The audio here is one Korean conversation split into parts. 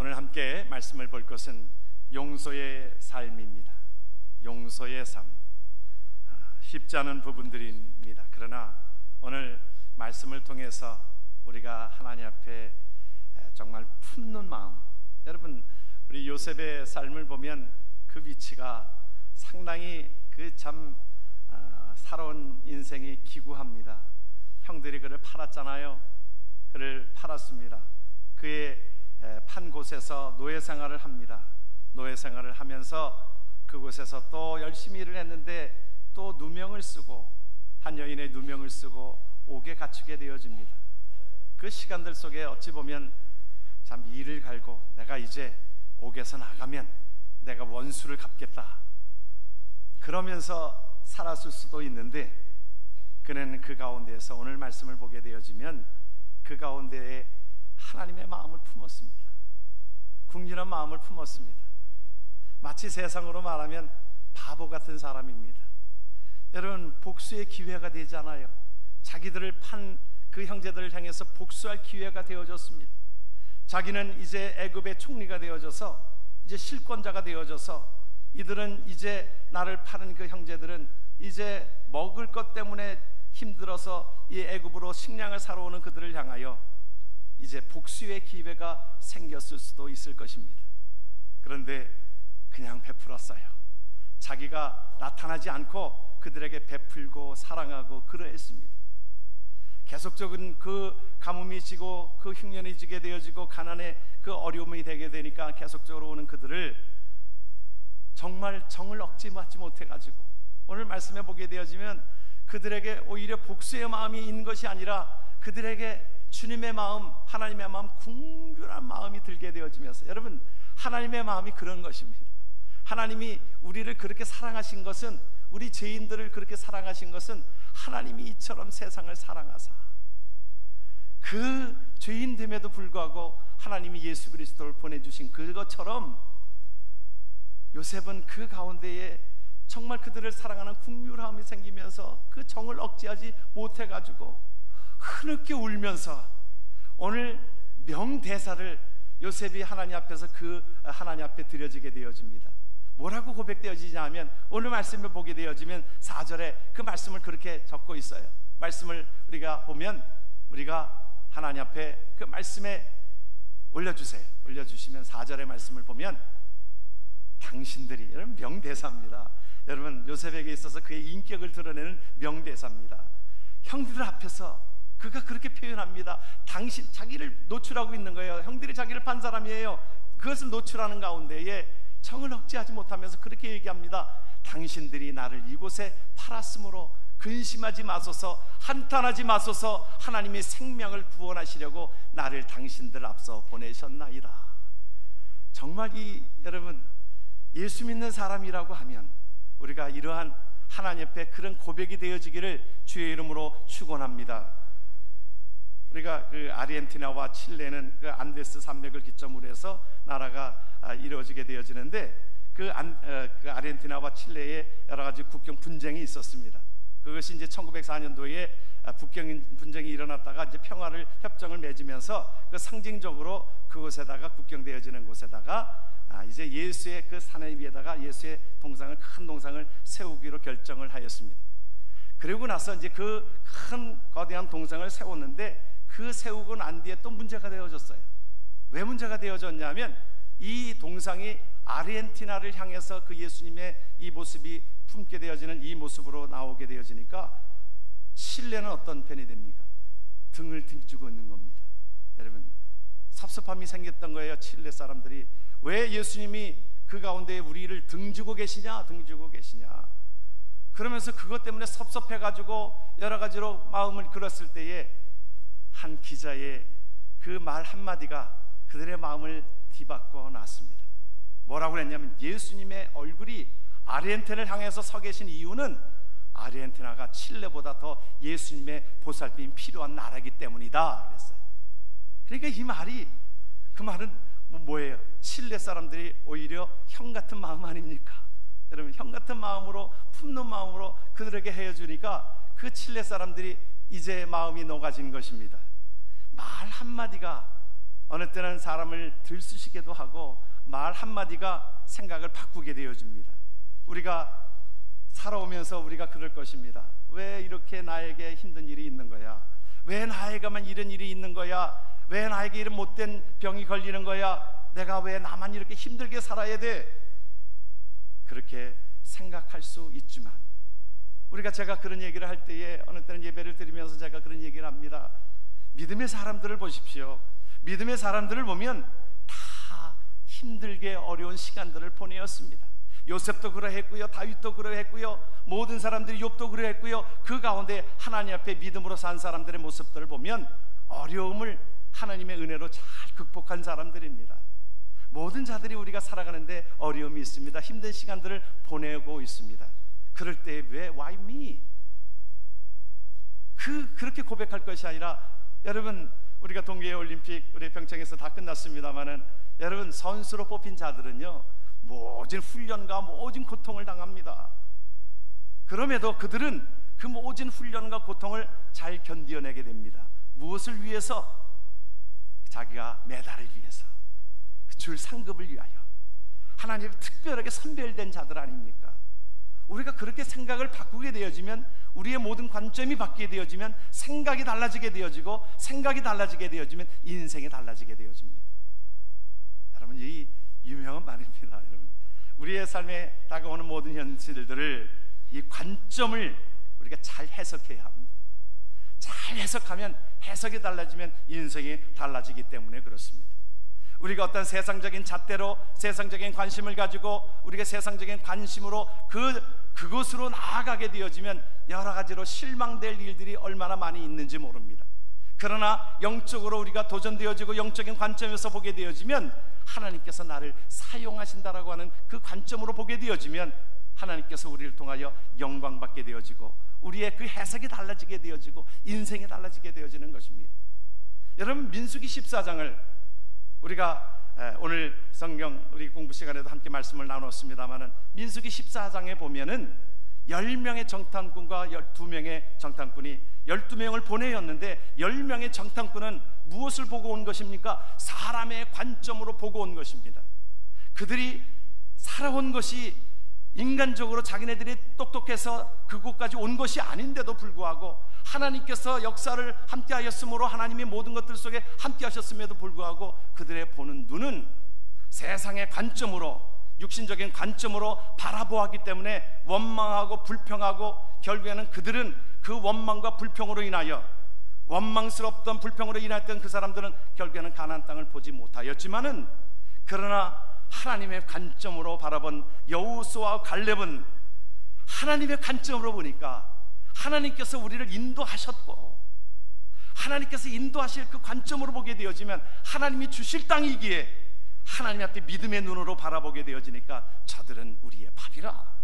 오늘 함께 말씀을 볼 것은 용서의 삶입니다. 용서의 삶. 쉽지 않은 부분들입니다. 그러나 오늘 말씀을 통해서 우리가 하나님 앞에 정말 품는 마음, 여러분 우리 요셉의 삶을 보면 그 위치가 상당히 그 참 살아온 인생이 기구합니다. 형들이 그를 팔았잖아요. 그를 팔았습니다. 그의 판 곳에서 노예 생활을 합니다. 노예 생활을 하면서 그곳에서 또 열심히 일을 했는데 또 누명을 쓰고 한 여인의 누명을 쓰고 옥에 갇히게 되어집니다. 그 시간들 속에 어찌 보면 참 이를 갈고 내가 이제 옥에서 나가면 내가 원수를 갚겠다 그러면서 살았을 수도 있는데, 그는 그 가운데에서 오늘 말씀을 보게 되어지면 그 가운데에 하나님의 마음을 품었습니다. 국률한 마음을 품었습니다. 마치 세상으로 말하면 바보 같은 사람입니다. 여러분, 복수의 기회가 되잖아요. 자기들을 판 그 형제들을 향해서 복수할 기회가 되어졌습니다. 자기는 이제 애굽의 총리가 되어져서 이제 실권자가 되어져서 이들은 이제 나를 파는 그 형제들은 이제 먹을 것 때문에 힘들어서 이 애굽으로 식량을 사러 오는 그들을 향하여 이제 복수의 기회가 생겼을 수도 있을 것입니다. 그런데 그냥 베풀었어요. 자기가 나타나지 않고 그들에게 베풀고 사랑하고 그러했습니다. 계속적인 그 가뭄이 지고 그 흉년이 지게 되어지고 가난의 그 어려움이 되게 되니까 계속적으로 오는 그들을 정말 정을 억제하지 못해가지고 오늘 말씀해 보게 되어지면 그들에게 오히려 복수의 마음이 있는 것이 아니라 그들에게 주님의 마음, 하나님의 마음, 궁핍한 마음이 들게 되어지면서, 여러분, 하나님의 마음이 그런 것입니다. 하나님이 우리를 그렇게 사랑하신 것은, 우리 죄인들을 그렇게 사랑하신 것은 하나님이 이처럼 세상을 사랑하사 그 죄인됨에도 불구하고 하나님이 예수 그리스도를 보내주신 그것처럼 요셉은 그 가운데에 정말 그들을 사랑하는 긍휼함이 생기면서 그 정을 억제하지 못해가지고 흐느껴 울면서 오늘 명대사를 요셉이 하나님 앞에서 그 하나님 앞에 드려지게 되어집니다. 뭐라고 고백되어지냐 하면 오늘 말씀을 보게 되어지면 4절에 그 말씀을 그렇게 적고 있어요. 말씀을 우리가 보면 우리가 하나님 앞에 그 말씀에 올려주세요. 올려주시면 4절의 말씀을 보면 당신들이, 여러분 명대사입니다. 여러분 요셉에게 있어서 그의 인격을 드러내는 명대사입니다. 형들 앞에서 그가 그렇게 표현합니다. 당신, 자기를 노출하고 있는 거예요. 형들이 자기를 판 사람이에요. 그것을 노출하는 가운데에 정을 억제하지 못하면서 그렇게 얘기합니다. 당신들이 나를 이곳에 팔았으므로 근심하지 마소서, 한탄하지 마소서. 하나님의 생명을 구원하시려고 나를 당신들 앞서 보내셨나이다. 정말 여러분 예수 믿는 사람이라고 하면 우리가 이러한 하나님 앞에 그런 고백이 되어지기를 주의 이름으로 축원합니다. 우리가 그 아르헨티나와 칠레는 그 안데스 산맥을 기점으로 해서 나라가 이루어지게 되어지는데 그 아르헨티나와 칠레에 여러 가지 국경 분쟁이 있었습니다. 그것이 이제 1904년도에 국경 분쟁이 일어났다가 이제 평화를 협정을 맺으면서 그 상징적으로 그곳에다가 국경되어지는 곳에다가 이제 예수의 그 산에 위에다가 예수의 동상을, 큰 동상을 세우기로 결정을 하였습니다. 그리고 나서 이제 그 큰 거대한 동상을 세웠는데 그 세우고 난 뒤에 또 문제가 되어졌어요. 왜 문제가 되어졌냐면 이 동상이 아르헨티나를 향해서 그 예수님의 이 모습이 품게 되어지는 이 모습으로 나오게 되어지니까 칠레는 어떤 편이 됩니까? 등을 등지고 있는 겁니다. 여러분 섭섭함이 생겼던 거예요. 칠레 사람들이 왜 예수님이 그 가운데 우리를 등지고 계시냐, 등지고 계시냐. 그러면서 그것 때문에 섭섭해가지고 여러 가지로 마음을 그렸을 때에 한 기자의 그 말 한마디가 그들의 마음을 뒤바꿔 놨습니다. 뭐라고 그랬냐면 예수님의 얼굴이 아르헨티나를 향해서 서 계신 이유는 아르헨티나가 칠레보다 더 예수님의 보살핌이 필요한 나라이기 때문이다 이랬어요. 그러니까 이 말이, 그 말은 뭐예요? 칠레 사람들이 오히려 형 같은 마음 아닙니까? 여러분 형 같은 마음으로, 품는 마음으로 그들에게 헤어주니까 그 칠레 사람들이 이제 마음이 녹아진 것입니다. 말 한마디가 어느 때는 사람을 들쑤시기도 하고 말 한마디가 생각을 바꾸게 되어집니다. 우리가 살아오면서 우리가 그럴 것입니다. 왜 이렇게 나에게 힘든 일이 있는 거야? 왜 나에게만 이런 일이 있는 거야? 왜 나에게 이런 못된 병이 걸리는 거야? 내가 왜 나만 이렇게 힘들게 살아야 돼? 그렇게 생각할 수 있지만 제가 그런 얘기를 할 때에 어느 때는 예배를 드리면서 제가 그런 얘기를 합니다. 믿음의 사람들을 보십시오. 믿음의 사람들을 보면 다 힘들게 어려운 시간들을 보내었습니다. 요셉도 그러했고요, 다윗도 그러했고요, 모든 사람들이 욥도 그러했고요. 그 가운데 하나님 앞에 믿음으로 산 사람들의 모습들을 보면 어려움을 하나님의 은혜로 잘 극복한 사람들입니다. 모든 자들이 우리가 살아가는데 어려움이 있습니다. 힘든 시간들을 보내고 있습니다. 그럴 때 왜 why me? 그렇게 고백할 것이 아니라, 여러분 우리가 동계올림픽 우리 평창에서 다 끝났습니다마는 여러분 선수로 뽑힌 자들은요 모진 훈련과 모진 고통을 당합니다. 그럼에도 그들은 그 모진 훈련과 고통을 잘 견뎌내게 됩니다. 무엇을 위해서? 자기가 메달을 위해서, 줄 상급을 위하여. 하나님이 특별하게 선별된 자들 아닙니까? 우리가 그렇게 생각을 바꾸게 되어지면, 우리의 모든 관점이 바뀌게 되어지면 생각이 달라지게 되어지고, 생각이 달라지게 되어지면 인생이 달라지게 되어집니다. 여러분, 이 유명한 말입니다. 여러분, 우리의 삶에 다가오는 모든 현실들을, 이 관점을 우리가 잘 해석해야 합니다. 잘 해석하면, 해석이 달라지면 인생이 달라지기 때문에 그렇습니다. 우리가 어떤 세상적인 잣대로 세상적인 관심을 가지고 우리가 세상적인 관심으로 그곳으로 나아가게 되어지면 여러 가지로 실망될 일들이 얼마나 많이 있는지 모릅니다. 그러나 영적으로 우리가 도전되어지고 영적인 관점에서 보게 되어지면, 하나님께서 나를 사용하신다라고 하는 그 관점으로 보게 되어지면 하나님께서 우리를 통하여 영광받게 되어지고 우리의 그 해석이 달라지게 되어지고 인생이 달라지게 되어지는 것입니다. 여러분, 민수기 14장을 우리가 오늘 성경 우리 공부 시간에도 함께 말씀을 나눴습니다마는, 민수기 14장에 보면은 10명의 정탐꾼과 12명의 정탐꾼이 12명을 보내었는데, 10명의 정탐꾼은 무엇을 보고 온 것입니까? 사람의 관점으로 보고 온 것입니다. 그들이 살아온 것이 인간적으로 자기네들이 똑똑해서 그곳까지 온 것이 아닌데도 불구하고, 하나님께서 역사를 함께 하셨으므로 하나님이 모든 것들 속에 함께 하셨음에도 불구하고 그들의 보는 눈은 세상의 관점으로, 육신적인 관점으로 바라보았기 때문에 원망하고 불평하고, 결국에는 그들은 그 원망과 불평으로 인하여, 원망스럽던 불평으로 인하였던 그 사람들은 결국에는 가나안 땅을 보지 못하였지만은, 그러나 하나님의 관점으로 바라본 여호수아와 갈렙은 하나님의 관점으로 보니까 하나님께서 우리를 인도하셨고, 하나님께서 인도하실 그 관점으로 보게 되어지면 하나님이 주실 땅이기에 하나님 앞에 믿음의 눈으로 바라보게 되어지니까 저들은 우리의 밥이라.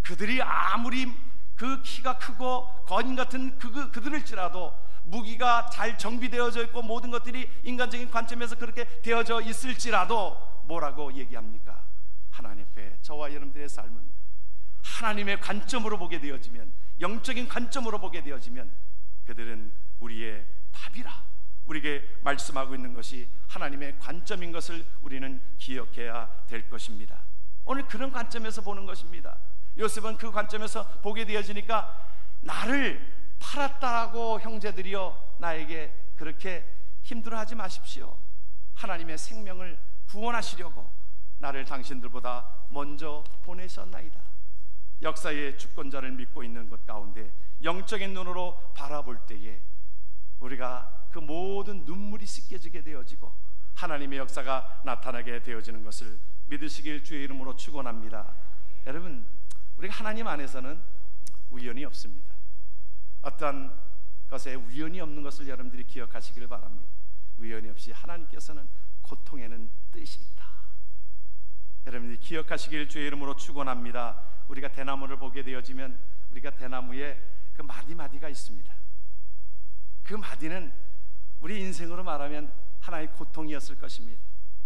그들이 아무리 그 키가 크고 거인 같은 그들일지라도, 무기가 잘 정비되어져 있고 모든 것들이 인간적인 관점에서 그렇게 되어져 있을지라도 뭐라고 얘기합니까? 하나님 앞에 저와 여러분들의 삶은 하나님의 관점으로 보게 되어지면, 영적인 관점으로 보게 되어지면 그들은 우리의 밥이라 우리에게 말씀하고 있는 것이 하나님의 관점인 것을 우리는 기억해야 될 것입니다. 오늘 그런 관점에서 보는 것입니다. 요셉은 그 관점에서 보게 되어지니까, 나를 팔았다고 형제들이여 나에게 그렇게 힘들어하지 마십시오. 하나님의 생명을 구원하시려고 나를 당신들보다 먼저 보내셨나이다. 역사의 주권자를 믿고 있는 것 가운데 영적인 눈으로 바라볼 때에 우리가 그 모든 눈물이 씻겨지게 되어지고 하나님의 역사가 나타나게 되어지는 것을 믿으시길 주의 이름으로 축원합니다. 여러분, 우리가 하나님 안에서는 우연이 없습니다. 어떠한 것에 우연이 없는 것을 여러분들이 기억하시길 바랍니다. 우연이 없이 하나님께서는 고통에는 뜻이 있다. 여러분들이 기억하시길 주의 이름으로 축원합니다. 우리가 대나무를 보게 되어지면 우리가 대나무에 그 마디마디가 있습니다. 그 마디는 우리 인생으로 말하면 하나의 고통이었을 것입니다.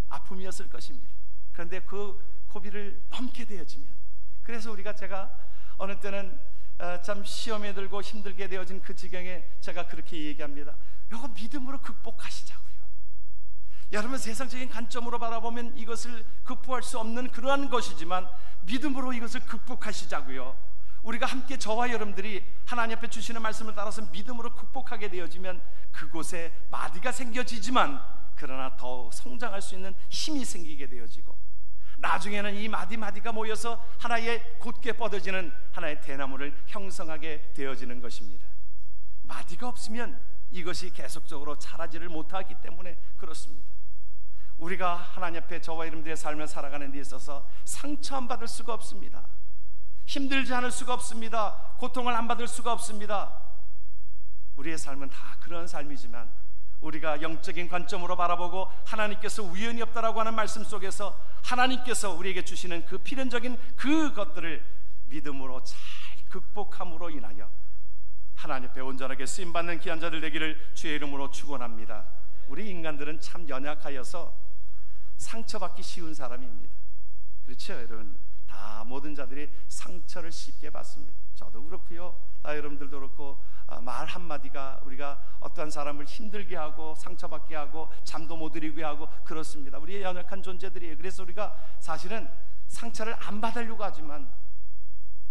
아픔이었을 것입니다. 그런데 그 고비를 넘게 되어지면, 그래서 제가 어느 때는 참 시험에 들고 힘들게 되어진 그 지경에 제가 그렇게 얘기합니다. 이거 믿음으로 극복하시자고요. 여러분, 세상적인 관점으로 바라보면 이것을 극복할 수 없는 그러한 것이지만 믿음으로 이것을 극복하시자고요. 우리가 함께 저와 여러분들이 하나님 앞에 주시는 말씀을 따라서 믿음으로 극복하게 되어지면 그곳에 마디가 생겨지지만 그러나 더욱 성장할 수 있는 힘이 생기게 되어지고 나중에는 이 마디마디가 모여서 하나의 곧게 뻗어지는 하나의 대나무를 형성하게 되어지는 것입니다. 마디가 없으면 이것이 계속적으로 자라지를 못하기 때문에 그렇습니다. 우리가 하나님 앞에 저와 여러분들의 삶을 살아가는 데 있어서 상처 안 받을 수가 없습니다. 힘들지 않을 수가 없습니다. 고통을 안 받을 수가 없습니다. 우리의 삶은 다 그런 삶이지만 우리가 영적인 관점으로 바라보고 하나님께서 우연이 없다라고 하는 말씀 속에서 하나님께서 우리에게 주시는 그 필연적인 그것들을 믿음으로 잘 극복함으로 인하여 하나님 앞에 온전하게 쓰임받는 귀한 자들 되기를 주의 이름으로 축원합니다. 우리 인간들은 참 연약하여서 상처받기 쉬운 사람입니다. 그렇죠 여러분? 다 모든 자들이 상처를 쉽게 받습니다. 저도 그렇고요, 다 여러분들도 그렇고, 말 한마디가 우리가 어떠한 사람을 힘들게 하고 상처받게 하고 잠도 못 이루게 하고 그렇습니다. 우리의 연약한 존재들이에요. 그래서 우리가 사실은 상처를 안 받으려고 하지만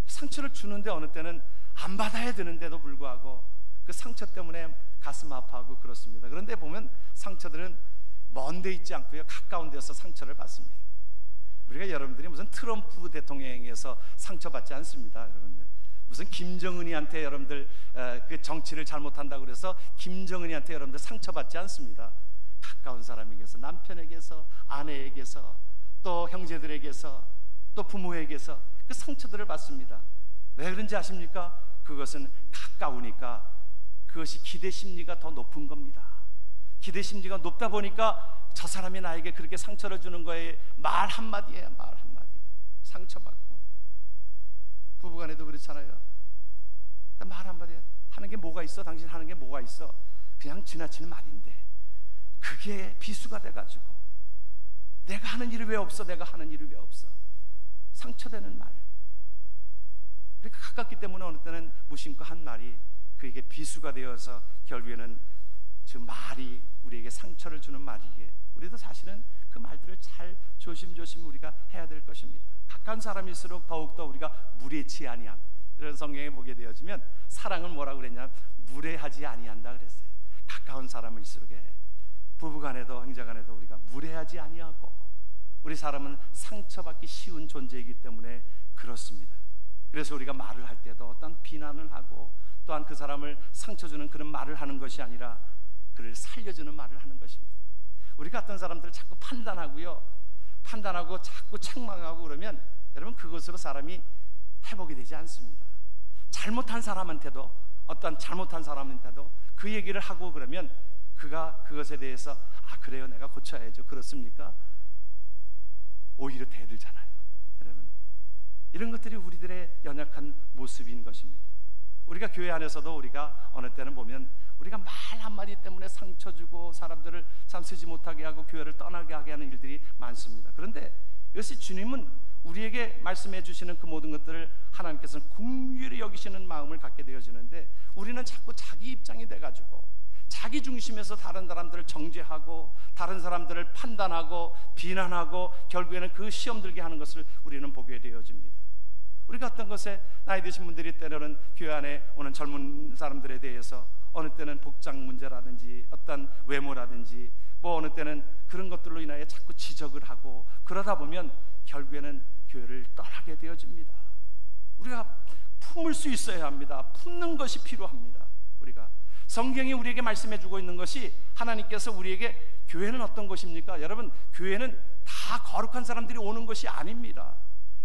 상처를 주는데 어느 때는 안 받아야 되는데도 불구하고 그 상처 때문에 가슴 아파하고 그렇습니다. 그런데 보면 상처들은 먼 데 있지 않고요, 가까운 데서 상처를 받습니다. 우리가 여러분들이 무슨 트럼프 대통령에게서 상처받지 않습니다. 여러분들 무슨 김정은이한테 여러분들 그 정치를 잘못한다고 그래서 김정은이한테 여러분들 상처받지 않습니다. 가까운 사람에게서, 남편에게서, 아내에게서, 또 형제들에게서, 또 부모에게서 그 상처들을 받습니다. 왜 그런지 아십니까? 그것은 가까우니까 그것이 기대 심리가 더 높은 겁니다. 기대 심리가 높다 보니까 저 사람이 나에게 그렇게 상처를 주는 거에 말 한마디에 말 한마디 상처받고, 부부간에도 그렇잖아요. 말 한마디에 하는 게 뭐가 있어? 당신 하는 게 뭐가 있어? 그냥 지나치는 말인데 그게 비수가 돼가지고 내가 하는 일이 왜 없어? 내가 하는 일이 왜 없어? 상처되는 말. 그러니까 가깝기 때문에 어느 때는 무심코 한 말이 그에게 비수가 되어서 결국에는 그 말이 우리에게 상처를 주는 말이기에 우리도 사실은 그 말들을 잘 조심조심 우리가 해야 될 것입니다. 가까운 사람일수록 더욱더 우리가 무례치 아니함, 이런 성경에 보게 되어지면 사랑은 뭐라고 그랬냐? 무례하지 아니한다 그랬어요. 가까운 사람일수록, 부부간에도 형제간에도 우리가 무례하지 아니하고, 우리 사람은 상처받기 쉬운 존재이기 때문에 그렇습니다. 그래서 우리가 말을 할 때도 어떤 비난을 하고 또한 그 사람을 상처 주는 그런 말을 하는 것이 아니라 그를 살려주는 말을 하는 것입니다. 우리가 어떤 사람들을 자꾸 판단하고요, 판단하고 자꾸 책망하고 그러면 여러분 그것으로 사람이 회복이 되지 않습니다. 잘못한 사람한테도, 어떤 잘못한 사람한테도 그 얘기를 하고 그러면 그가 그것에 대해서 아 그래요, 내가 고쳐야죠, 그렇습니까? 오히려 대들잖아요. 여러분, 이런 것들이 우리들의 연약한 모습인 것입니다. 우리가 교회 안에서도 우리가 어느 때는 보면 우리가 말 한마디 때문에 상처 주고 사람들을 참 쓰지 못하게 하고 교회를 떠나게 하게 하는 일들이 많습니다. 그런데 이것이 주님은 우리에게 말씀해 주시는 그 모든 것들을 하나님께서는 긍휼히 여기시는 마음을 갖게 되어지는데, 우리는 자꾸 자기 입장이 돼가지고 자기 중심에서 다른 사람들을 정죄하고 다른 사람들을 판단하고 비난하고 결국에는 그 시험 들게 하는 것을 우리는 보게 되어집니다. 우리가 어떤 것에 나이 드신 분들이 때로는 교회 안에 오는 젊은 사람들에 대해서 어느 때는 복장 문제라든지 어떤 외모라든지 뭐 어느 때는 그런 것들로 인하여 자꾸 지적을 하고 그러다 보면 결국에는 교회를 떠나게 되어집니다. 우리가 품을 수 있어야 합니다. 품는 것이 필요합니다. 우리가 성경이 우리에게 말씀해 주고 있는 것이, 하나님께서 우리에게 교회는 어떤 것입니까? 여러분, 교회는 다 거룩한 사람들이 오는 것이 아닙니다.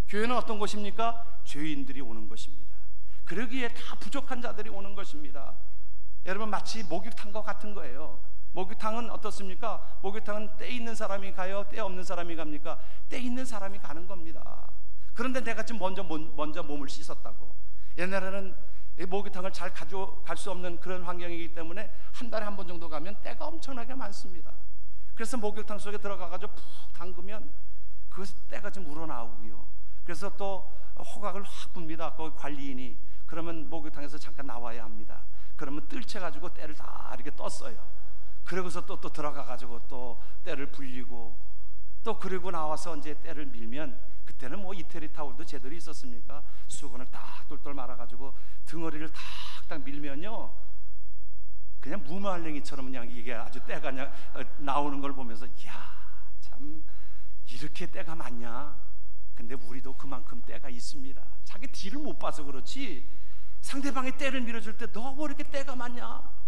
교회는 어떤 곳입니까? 죄인들이 오는 것입니다. 그러기에 다 부족한 자들이 오는 것입니다. 여러분, 마치 목욕탕과 같은 거예요. 목욕탕은 어떻습니까? 목욕탕은 때 있는 사람이 가요? 때 없는 사람이 갑니까? 때 있는 사람이 가는 겁니다. 그런데 내가 지금 먼저 몸을 씻었다고, 옛날에는 목욕탕을 잘 가져갈 수 없는 그런 환경이기 때문에 한 달에 한 번 정도 가면 때가 엄청나게 많습니다. 그래서 목욕탕 속에 들어가가지고 푹 담그면 그것이 때가 좀 우러나오고요. 그래서 또 호각을 확 붑니다. 거기 관리인이. 그러면 목욕탕에서 잠깐 나와야 합니다. 그러면 뜰채가지고 때를 다 이렇게 떴어요. 그러고서 또 들어가 가지고 또 때를 불리고, 또 그리고 나와서 이제 때를 밀면, 그때는 뭐 이태리 타올도 제대로 있었습니까? 수건을 딱 똘똘 말아 가지고 등어리를 탁탁 밀면요, 그냥 무말랭이처럼 그냥 이게 아주 때가 그냥 나오는 걸 보면서, 이야, 참 이렇게 때가 많냐. 근데 우리도 그만큼 때가 있습니다. 자기 뒤를 못 봐서 그렇지, 상대방의 때를 밀어줄 때 너 뭐 이렇게 때가 많냐?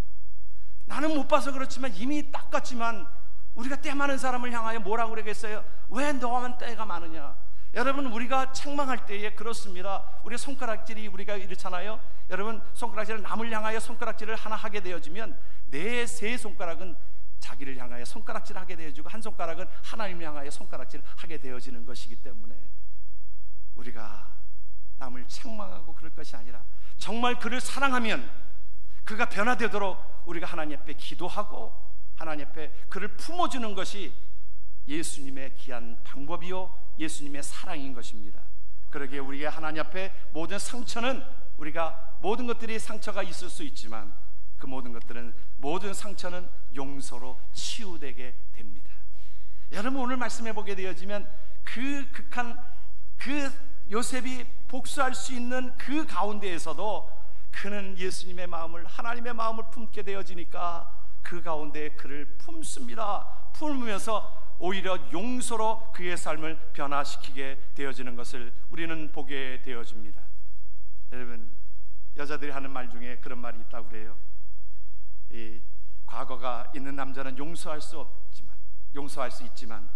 나는 못 봐서 그렇지만 이미 닦았지만, 우리가 때 많은 사람을 향하여 뭐라고 그러겠어요? 왜 너만 때가 많으냐? 여러분, 우리가 책망할 때에 그렇습니다. 우리 손가락질이 우리가 이렇잖아요. 여러분, 손가락질을 남을 향하여 손가락질을 하나 하게 되어지면 내 세 손가락은 자기를 향하여 손가락질을 하게 되어지고, 한 손가락은 하나님을 향하여 손가락질을 하게 되어지는 것이기 때문에, 우리가 남을 책망하고 그럴 것이 아니라 정말 그를 사랑하면 그가 변화되도록 우리가 하나님 앞에 기도하고 하나님 앞에 그를 품어주는 것이 예수님의 귀한 방법이요 예수님의 사랑인 것입니다. 그러기에 우리가 하나님 앞에 모든 상처는, 우리가 모든 것들이 상처가 있을 수 있지만 그 모든 상처는 용서로 치유되게 됩니다. 여러분, 오늘 말씀해 보게 되어지면 그 요셉이 복수할 수 있는 그 가운데에서도 그는 예수님의 마음을, 하나님의 마음을 품게 되어지니까 그 가운데 그를 품습니다. 품으면서 오히려 용서로 그의 삶을 변화시키게 되어지는 것을 우리는 보게 되어집니다. 여러분, 여자들이 하는 말 중에 그런 말이 있다고 그래요. 이 과거가 있는 남자는 용서할 수 있지만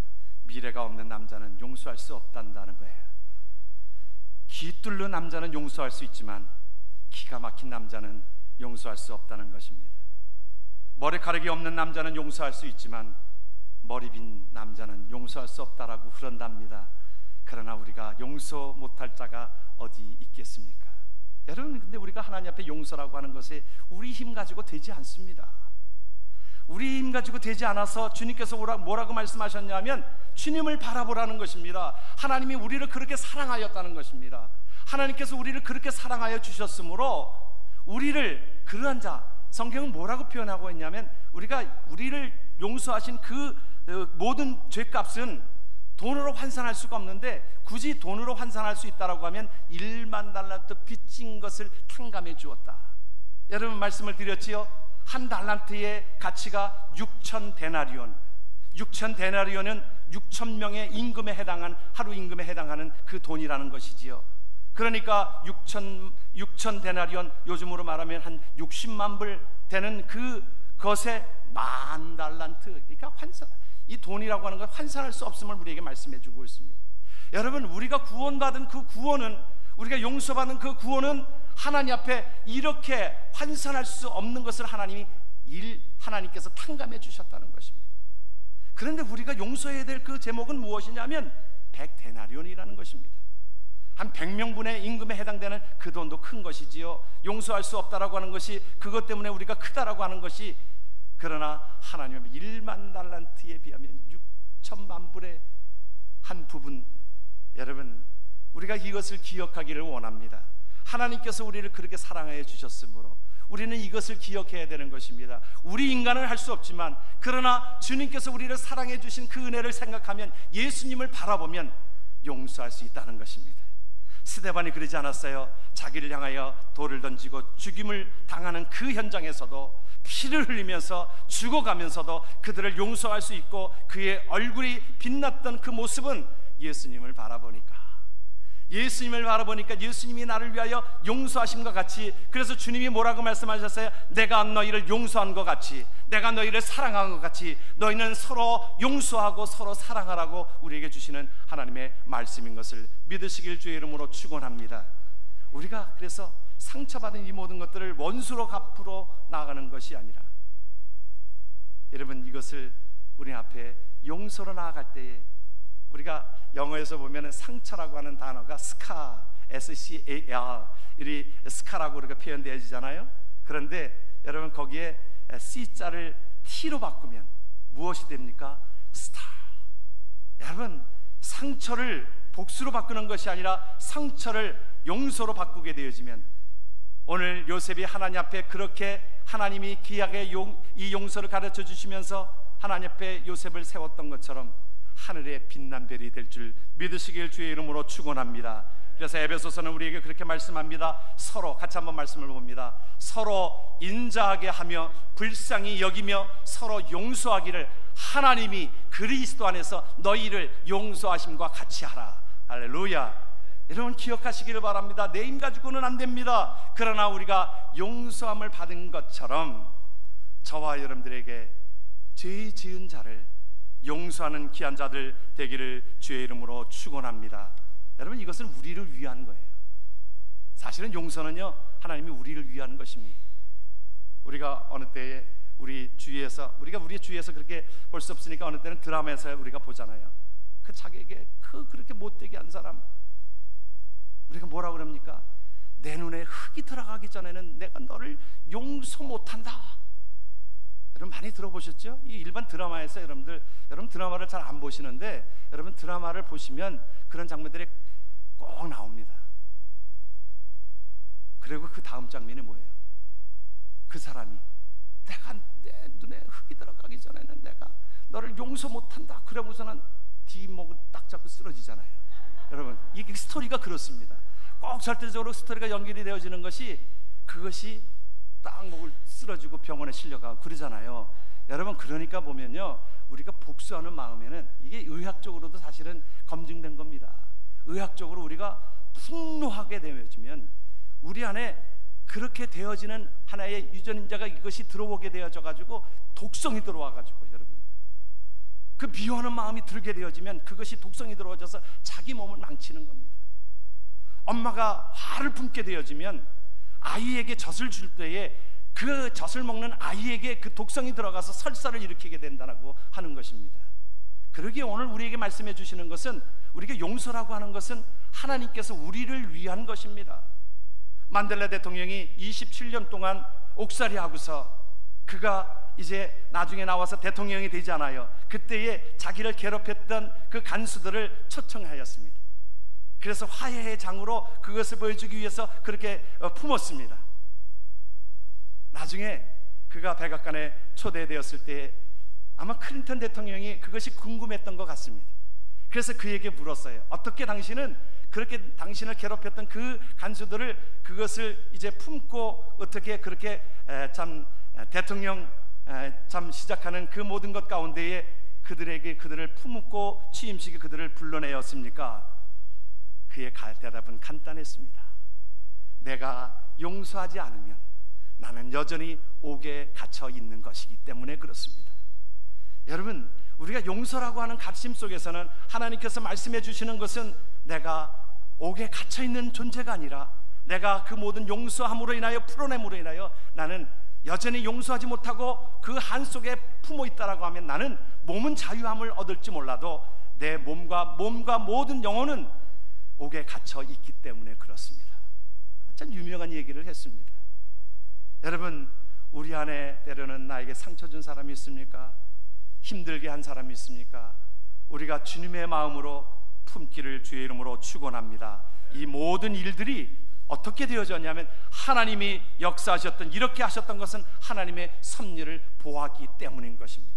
미래가 없는 남자는 용서할 수 없단다는 거예요. 기 뚫는 남자는 용서할 수 있지만 기가 막힌 남자는 용서할 수 없다는 것입니다. 머리카락이 없는 남자는 용서할 수 있지만 머리 빈 남자는 용서할 수 없다라고 그런답니다. 그러나 우리가 용서 못할 자가 어디 있겠습니까? 여러분, 근데 우리가 하나님 앞에 용서라고 하는 것이 우리 힘 가지고 되지 않습니다. 우리 힘 가지고 되지 않아서 주님께서 뭐라고 말씀하셨냐면 주님을 바라보라는 것입니다. 하나님이 우리를 그렇게 사랑하였다는 것입니다. 하나님께서 우리를 그렇게 사랑하여 주셨으므로 우리를, 그러한 자, 성경은 뭐라고 표현하고 있냐면, 우리를 용서하신 그 모든 죄값은 돈으로 환산할 수가 없는데, 굳이 돈으로 환산할 수 있다라고 하면 1만 달란트 빚진 것을 탕감해 주었다. 여러분, 말씀을 드렸지요. 한 달란트의 가치가 6천 데나리온. 6천 데나리온은 6천 명의 임금에 해당한, 하루 임금에 해당하는 그 돈이라는 것이지요. 그러니까 6천 데나리온, 요즘으로 말하면 한 60만 불 되는 그것에 10,000달란트, 그러니까 이 돈이라고 하는 건 환산할 수 없음을 우리에게 말씀해 주고 있습니다. 여러분, 우리가 구원받은 그 구원은, 우리가 용서받은 그 구원은 하나님 앞에 이렇게 환산할 수 없는 것을 하나님께서 탕감해 주셨다는 것입니다. 그런데 우리가 용서해야 될 그 제목은 무엇이냐면 100데나리온이라는 것입니다. 한 100명분의 임금에 해당되는 그 돈도 큰 것이지요. 용서할 수 없다라고 하는 것이, 그것 때문에 우리가 크다라고 하는 것이, 그러나 하나님은 1만 달란트에 비하면 6천만 불의 한 부분, 여러분, 우리가 이것을 기억하기를 원합니다. 하나님께서 우리를 그렇게 사랑하여 주셨으므로 우리는 이것을 기억해야 되는 것입니다. 우리 인간은 할 수 없지만, 그러나 주님께서 우리를 사랑해 주신 그 은혜를 생각하면, 예수님을 바라보면 용서할 수 있다는 것입니다. 스데반이 그러지 않았어요? 자기를 향하여 돌을 던지고 죽임을 당하는 그 현장에서도 피를 흘리면서 죽어가면서도 그들을 용서할 수 있고, 그의 얼굴이 빛났던 그 모습은 예수님을 바라보니까 예수님이 나를 위하여 용서하심과 같이, 그래서 주님이 뭐라고 말씀하셨어요? 내가 너희를 용서한 것 같이, 내가 너희를 사랑한 것 같이 너희는 서로 용서하고 서로 사랑하라고 우리에게 주시는 하나님의 말씀인 것을 믿으시길 주의 이름으로 축원합니다. 우리가 그래서 상처받은 이 모든 것들을 원수로 갚으러 나아가는 것이 아니라, 여러분, 이것을 우리 앞에 용서로 나아갈 때에, 우리가 영어에서 보면 상처라고 하는 단어가 스카, S-C-A-R, 이 스카라고 우리가 표현되어지잖아요. 그런데 여러분, 거기에 C자를 T로 바꾸면 무엇이 됩니까? 스타. 여러분, 상처를 복수로 바꾸는 것이 아니라 상처를 용서로 바꾸게 되어지면, 오늘 요셉이 하나님 앞에 그렇게 하나님이 귀하게 이 용서를 가르쳐 주시면서 하나님 앞에 요셉을 세웠던 것처럼 하늘의 빛난 별이 될 줄 믿으시길 주의 이름으로 축원합니다. 그래서 에베소서는 우리에게 그렇게 말씀합니다. 서로, 같이 한번 말씀을 봅니다. 서로 인자하게 하며 불쌍히 여기며 서로 용서하기를 하나님이 그리스도 안에서 너희를 용서하심과 같이 하라. 할렐루야. 여러분 기억하시기를 바랍니다. 내 힘 가지고는 안 됩니다. 그러나 우리가 용서함을 받은 것처럼 저와 여러분들에게 죄 지은 자를 용서하는 귀한 자들 되기를 주의 이름으로 축원합니다. 여러분 이것은 우리를 위한 거예요. 사실은 용서는요 하나님이 우리를 위한 것입니다. 우리가 어느 때에 우리의 주위에서 그렇게 볼 수 없으니까 어느 때는 드라마에서 우리가 보잖아요. 그 자기에게 그렇게 못되게 한 사람 우리가 뭐라 그럽니까? 내 눈에 흙이 들어가기 전에는 내가 너를 용서 못한다. 여러분 많이 들어보셨죠? 이 일반 드라마에서 여러분 드라마를 잘 안 보시는데 여러분 드라마를 보시면 그런 장면들이 꼭 나옵니다. 그리고 그 다음 장면이 뭐예요? 그 사람이 내가 내 눈에 흙이 들어가기 전에는 내가 너를 용서 못한다. 그러고서는 뒷목을 딱 잡고 쓰러지잖아요. 여러분 이게 스토리가 그렇습니다. 꼭 절대적으로 스토리가 연결이 되어지는 것이 그것이 딱 목을 쓰러지고 병원에 실려가고 그러잖아요. 여러분 그러니까 보면요 우리가 복수하는 마음에는 이게 의학적으로도 사실은 검증된 겁니다. 의학적으로 우리가 분노하게 되어지면 우리 안에 그렇게 되어지는 하나의 유전자가 이것이 들어오게 되어져 가지고 독성이 들어와 가지고 여러분 그 미워하는 마음이 들게 되어지면 그것이 독성이 들어와져서 자기 몸을 망치는 겁니다. 엄마가 화를 품게 되어지면 아이에게 젖을 줄 때에 그 젖을 먹는 아이에게 그 독성이 들어가서 설사를 일으키게 된다고 하는 것입니다. 그러기에 오늘 우리에게 말씀해 주시는 것은 우리가 용서라고 하는 것은 하나님께서 우리를 위한 것입니다. 만델라 대통령이 27년 동안 옥살이 하고서 그가 이제 나중에 나와서 대통령이 되잖아요. 그때에 자기를 괴롭혔던 그 간수들을 초청하였습니다. 그래서 화해의 장으로 그것을 보여주기 위해서 그렇게 품었습니다. 나중에 그가 백악관에 초대되었을 때 아마 클린턴 대통령이 그것이 궁금했던 것 같습니다. 그래서 그에게 물었어요. 어떻게 당신은 그렇게 당신을 괴롭혔던 그 간수들을 그것을 이제 품고 어떻게 그렇게 참 대통령 참 시작하는 그 모든 것 가운데에 그들을 품고 취임식에 그들을 불러내었습니까? 그의 대답은 간단했습니다. 내가 용서하지 않으면 나는 여전히 옥에 갇혀 있는 것이기 때문에 그렇습니다. 여러분 우리가 용서라고 하는 가르침 속에서는 하나님께서 말씀해 주시는 것은 내가 옥에 갇혀 있는 존재가 아니라 내가 그 모든 용서함으로 인하여 풀어냄으로 인하여 나는 여전히 용서하지 못하고 그 한 속에 품어 있다라고 하면 나는 몸은 자유함을 얻을지 몰라도 내 몸과 모든 영혼은 옥에 갇혀 있기 때문에 그렇습니다. 참 유명한 얘기를 했습니다. 여러분 우리 안에 때로는 나에게 상처 준 사람이 있습니까? 힘들게 한 사람이 있습니까? 우리가 주님의 마음으로 품기를 주의 이름으로 축원합니다. 이 모든 일들이 어떻게 되어졌냐면 하나님이 역사하셨던 이렇게 하셨던 것은 하나님의 섭리를 보았기 때문인 것입니다.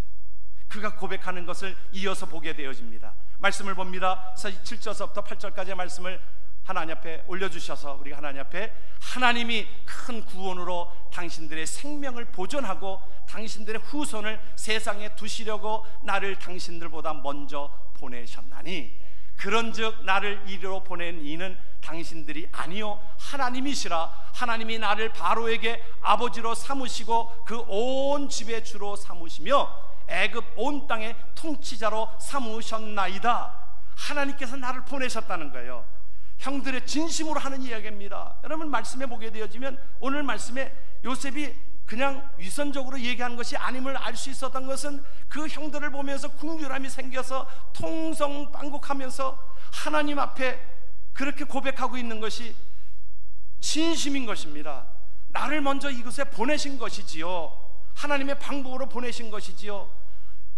그가 고백하는 것을 이어서 보게 되어집니다. 말씀을 봅니다. 7절서부터 8절까지의 말씀을 하나님 앞에 올려주셔서 우리가 하나님 앞에 하나님이 큰 구원으로 당신들의 생명을 보존하고 당신들의 후손을 세상에 두시려고 나를 당신들보다 먼저 보내셨나니 그런즉 나를 이리로 보낸 이는 당신들이 아니요 하나님이시라. 하나님이 나를 바로에게 아버지로 삼으시고 그 온 집의 주로 삼으시며 애굽 온 땅의 통치자로 삼으셨나이다. 하나님께서 나를 보내셨다는 거예요. 형들의 진심으로 하는 이야기입니다. 여러분 말씀에 보게 되어지면 오늘 말씀에 요셉이 그냥 위선적으로 얘기한 것이 아님을 알 수 있었던 것은 그 형들을 보면서 긍휼함이 생겨서 통성빵곡하면서 하나님 앞에 그렇게 고백하고 있는 것이 진심인 것입니다. 나를 먼저 이곳에 보내신 것이지요. 하나님의 방법으로 보내신 것이지요.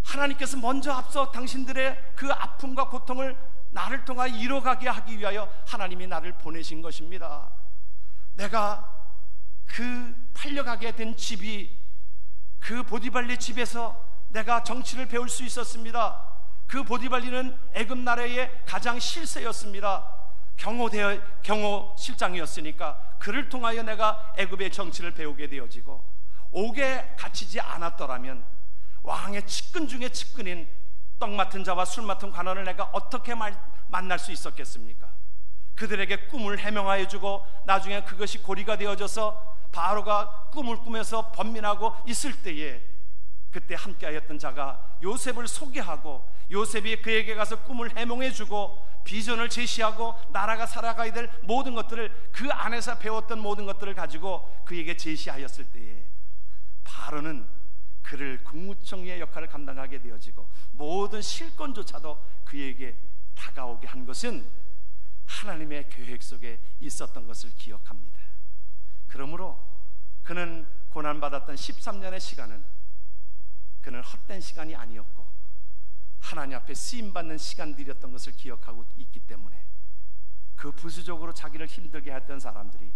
하나님께서 먼저 앞서 당신들의 그 아픔과 고통을 나를 통하여 이뤄가게 하기 위하여 하나님이 나를 보내신 것입니다. 내가 그 팔려가게 된 집이 그 보디발리 집에서 내가 정치를 배울 수 있었습니다. 그 보디발리는 애굽 나라의 가장 실세였습니다. 경호 실장이었으니까 그를 통하여 내가 애굽의 정치를 배우게 되어지고, 옥에 갇히지 않았더라면 왕의 측근 중에 측근인 떡 맡은 자와 술 맡은 관원을 내가 어떻게 만날 수 있었겠습니까? 그들에게 꿈을 해명하여 주고 나중에 그것이 고리가 되어져서 바로가 꿈을 꾸면서 번민하고 있을 때에 그때 함께하였던 자가 요셉을 소개하고, 요셉이 그에게 가서 꿈을 해몽해 주고 비전을 제시하고 나라가 살아가야 될 모든 것들을, 그 안에서 배웠던 모든 것들을 가지고 그에게 제시하였을 때에 바로는 그를 국무총리의 역할을 감당하게 되어지고 모든 실권조차도 그에게 다가오게 한 것은 하나님의 계획 속에 있었던 것을 기억합니다. 그러므로 그는 고난받았던 13년의 시간은 그는 헛된 시간이 아니었고 하나님 앞에 쓰임받는 시간들이었던 것을 기억하고 있기 때문에 그 부수적으로 자기를 힘들게 했던 사람들이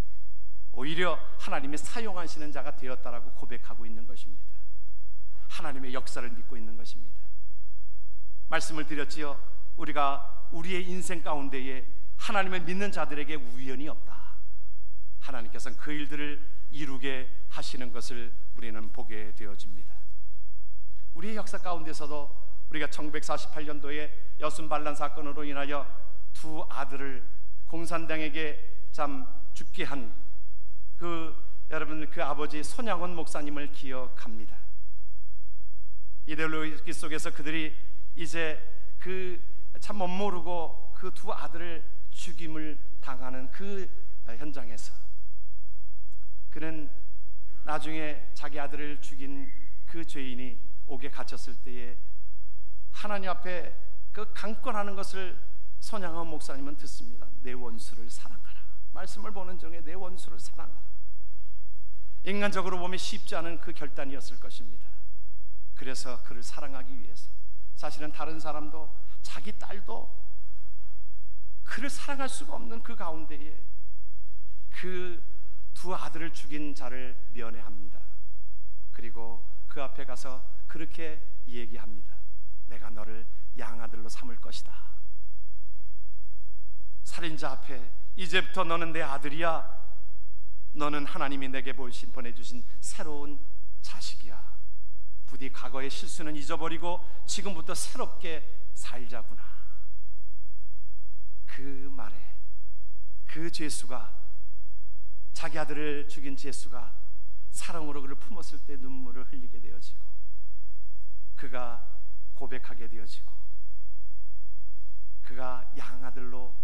오히려 하나님이 사용하시는 자가 되었다라고 고백하고 있는 것입니다. 하나님의 역사를 믿고 있는 것입니다. 말씀을 드렸지요. 우리가 우리의 인생 가운데에 하나님을 믿는 자들에게 우연이 없다. 하나님께서는 그 일들을 이루게 하시는 것을 우리는 보게 되어집니다. 우리의 역사 가운데서도 우리가 1948년도에 여순 반란 사건으로 인하여 두 아들을 공산당에게 죽게 한 여러분 그 아버지 손양원 목사님을 기억합니다. 이데올로기 속에서 그들이 이제 참 못 모르고 그 두 아들을 죽임을 당하는 그 현장에서 그는 나중에 자기 아들을 죽인 그 죄인이 옥에 갇혔을 때에 하나님 앞에 그 강권하는 것을 손양원 목사님은 듣습니다. 내 원수를 사랑하라. 말씀을 보는 중에 내 원수를 사랑하라. 인간적으로 보면 쉽지 않은 그 결단이었을 것입니다. 그래서 그를 사랑하기 위해서, 사실은 다른 사람도 자기 딸도 그를 사랑할 수가 없는 그 가운데에 그 두 아들을 죽인 자를 면회합니다. 그리고 그 앞에 가서 그렇게 얘기합니다. 내가 너를 양아들로 삼을 것이다. 살인자 앞에 이제부터 너는 내 아들이야. 너는 하나님이 내게 보내주신 새로운 자식이야. 부디 과거의 실수는 잊어버리고 지금부터 새롭게 살자구나. 그 말에 그 죄수가, 자기 아들을 죽인 죄수가 사랑으로 그를 품었을 때 눈물을 흘리게 되어지고 그가 고백하게 되어지고 그가 양아들로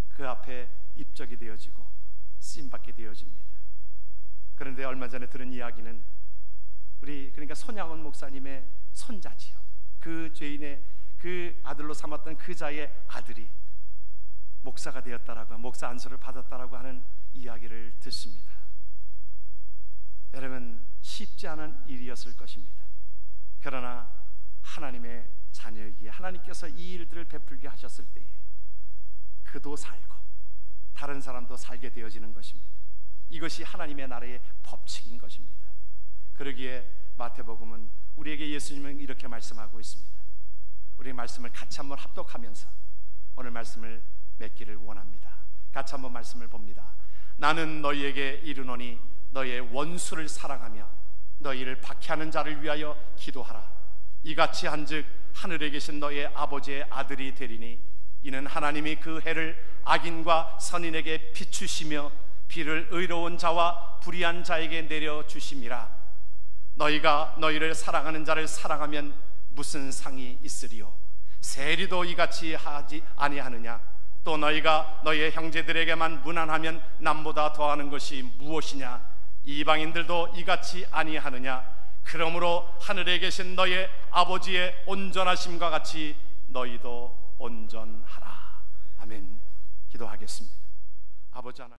그 앞에 입적이 되어지고 쓰임받게 되어집니다. 그런데 얼마 전에 들은 이야기는 그러니까 손양원 목사님의 손자지요. 그 죄인의 그 아들로 삼았던 그 자의 아들이 목사가 되었다라고, 목사 안수를 받았다라고 하는 이야기를 듣습니다. 여러분, 쉽지 않은 일이었을 것입니다. 그러나 하나님의 자녀이기에 하나님께서 이 일들을 베풀게 하셨을 때에 그도 살고 다른 사람도 살게 되어지는 것입니다. 이것이 하나님의 나라의 법칙인 것입니다. 그러기에 마태복음은 우리에게 예수님은 이렇게 말씀하고 있습니다. 우리의 말씀을 같이 한번 합독하면서 오늘 말씀을 맺기를 원합니다. 같이 한번 말씀을 봅니다. 나는 너희에게 이르노니 너희의 원수를 사랑하며 너희를 박해하는 자를 위하여 기도하라. 이같이 한즉 하늘에 계신 너희의 아버지의 아들이 되리니 이는 하나님이 그 해를 악인과 선인에게 비추시며 비를 의로운 자와 불의한 자에게 내려주심이라. 너희가 너희를 사랑하는 자를 사랑하면 무슨 상이 있으리요? 세리도 이같이 하지 아니하느냐? 또 너희가 너희의 형제들에게만 무난하면 남보다 더하는 것이 무엇이냐? 이방인들도 이같이 아니하느냐? 그러므로 하늘에 계신 너희의 아버지의 온전하심과 같이 너희도 온전하라. 아멘. 기도하겠습니다. 아버지 하나님,